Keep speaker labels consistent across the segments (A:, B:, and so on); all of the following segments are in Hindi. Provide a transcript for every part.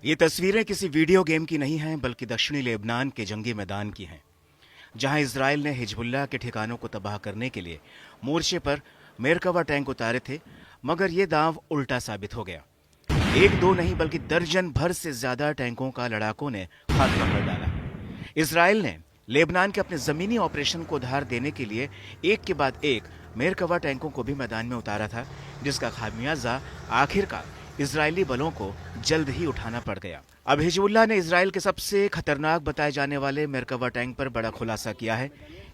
A: ये तस्वीरें किसी वीडियो गेम की नहीं हैं, बल्कि दक्षिणी लेबनान के जंगी मैदान की हैं, जहां इसराइल ने हिजबुल्लाह के ठिकानों को तबाह करने के लिए मोर्चे पर मेरकवा टैंक उतारे थे। मगर ये दांव उल्टा साबित हो गया। एक दो नहीं बल्कि दर्जन भर से ज्यादा टैंकों का लड़ाकों ने खात्मा कर डाला। इसराइल ने लेबनान के अपने जमीनी ऑपरेशन को धार देने के लिए एक के बाद एक मेरकवा टैंकों को भी मैदान में उतारा था, जिसका खामियाजा आखिरकार इजरायली बलों को जल्द ही उठाना पड़ गया। अब हिजबुल्लाह ने इजराइल के सबसे खतरनाक बताए जाने वाले मेरकवा टैंक पर बड़ा खुलासा किया है।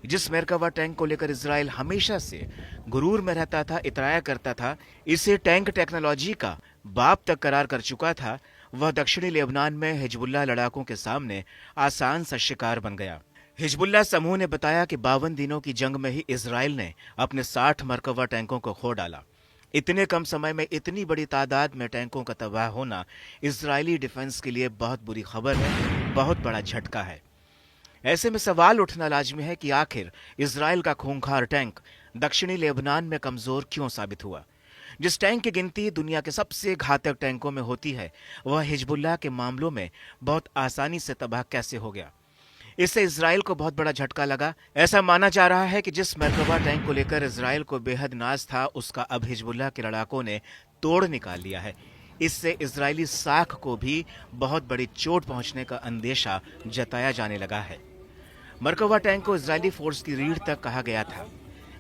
A: जिस मेरकवा टैंक को लेकर इजराइल हमेशा से गुरूर में रहता था, इतराया करता था, इसे टैंक टेक्नोलॉजी का बाप तक करार कर चुका था, वह दक्षिणी लेबनान में हिजबुल्लाह लड़ाकों के सामने आसान सा शिकार बन गया। हिजबुल्लाह समूह ने बताया कि 52 दिनों की जंग में ही इजराइल ने अपने 60 मरकवा टैंकों को खो डाला। इतने कम समय में इतनी बड़ी तादाद में टैंकों का तबाह होना इजरायली डिफेंस के लिए बहुत बुरी खबर है, बहुत बड़ा झटका है। ऐसे में सवाल उठना लाजमी है कि आखिर इजराइल का खूंखार टैंक दक्षिणी लेबनान में कमजोर क्यों साबित हुआ। जिस टैंक की गिनती दुनिया के सबसे घातक टैंकों में होती है, वह हिजबुल्लाह के मामलों में बहुत आसानी से तबाह कैसे हो गया। इससे इजराइल को बहुत बड़ा झटका लगा। ऐसा माना जा रहा है कि जिस मरकबा टैंक को लेकर इजराइल को बेहद नाज था, उसका अब हिजबुल्लाह के लड़ाकों ने तोड़ निकाल लिया है। इससे इजरायली साख को भी बहुत बड़ी चोट पहुंचने का अंदेशा जताया जाने लगा है। मरकबा टैंक को इजरायली फोर्स की रीढ़ तक कहा गया था।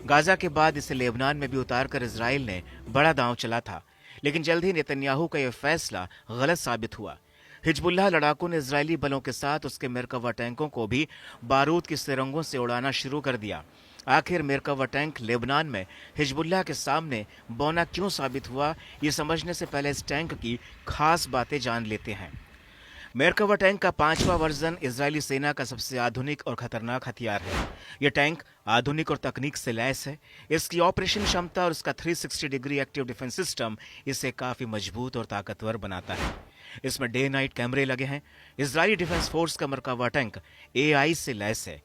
A: गाजा के बाद इसे लेबनान में भी उतारकर इजराइल ने बड़ा दांव चला था, लेकिन जल्द ही नेतन्याहू का यह फैसला गलत साबित हुआ। हिजबुल्लाह लड़ाकों ने इजरायली बलों के साथ उसके मेरकवा टैंकों को भी बारूद की सुरंगों से उड़ाना शुरू कर दिया। आखिर मेरकवा टैंक लेबनान में हिजबुल्लाह के सामने बौना क्यों साबित हुआ, ये समझने से पहले इस टैंक की खास बातें जान लेते हैं। मेरकवा टैंक का 5वां वर्जन इजरायली सेना का सबसे आधुनिक और खतरनाक हथियार है। यह टैंक आधुनिक और तकनीक से लैस है। इसकी ऑपरेशन क्षमता और इसका 360 डिग्री एक्टिव डिफेंस सिस्टम इसे काफी मजबूत और ताकतवर बनाता है। इसमें डे नाइट कैमरे लगे हैं। इजरायली डिफेंस फोर्स का मरकवा टैंक AI से लैस है।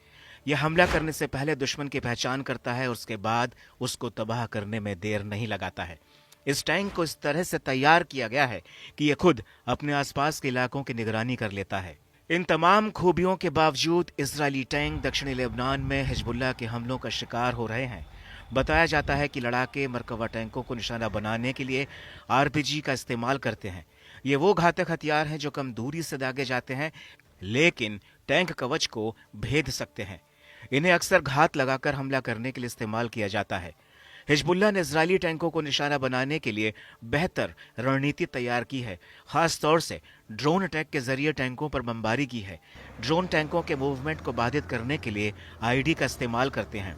A: यह हमला करने से पहले दुश्मन की पहचान करता है और उसके बाद उसको तबाह करने में देर नहीं लगाता है। इस टैंक को इस तरह से तैयार किया गया है कि यह खुद अपने आसपास के इलाकों की निगरानी कर लेता है। इन तमाम खूबियों के बावजूद इजरायली टैंक दक्षिणी लेबनान में हिजबुल्लाह के हमलों का शिकार हो रहे हैं। बताया जाता है कि लड़ाके मरकवा टैंकों को निशाना बनाने के लिए RPG का इस्तेमाल करते हैं। ये वो घातक हथियार हैं जो कम दूरी से दागे जाते हैं, लेकिन टैंक कवच को भेद सकते हैं। इन्हें अक्सर घात लगाकर हमला करने के लिए इस्तेमाल किया जाता है। हिजबुल्लाह ने इजरायली टैंकों को निशाना बनाने के लिए बेहतर रणनीति तैयार की है। खास तौर से ड्रोन अटैक के जरिए टैंकों पर बमबारी की है। ड्रोन टैंकों के मूवमेंट को बाधित करने के लिए ID का इस्तेमाल करते हैं।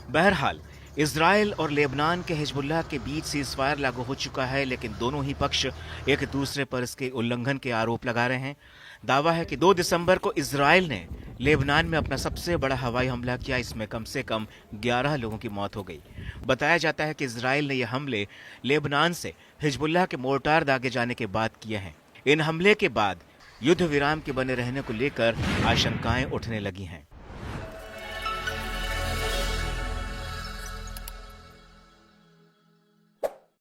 A: बहरहाल इजराइल और लेबनान के हिजबुल्लाह के बीच सीज़फायर लागू हो चुका है, लेकिन दोनों ही पक्ष एक दूसरे पर इसके उल्लंघन के आरोप लगा रहे हैं। दावा है कि 2 दिसंबर को इजराइल ने लेबनान में अपना सबसे बड़ा हवाई हमला किया। इसमें कम से कम 11 लोगों की मौत हो गई। बताया जाता है कि इजराइल ने यह हमले लेबनान से हिजबुल्लाह के मोर्टार दागे जाने के बाद किए हैं। इन हमले के बाद युद्ध विराम के बने रहने को लेकर आशंकाएं उठने लगी हैं।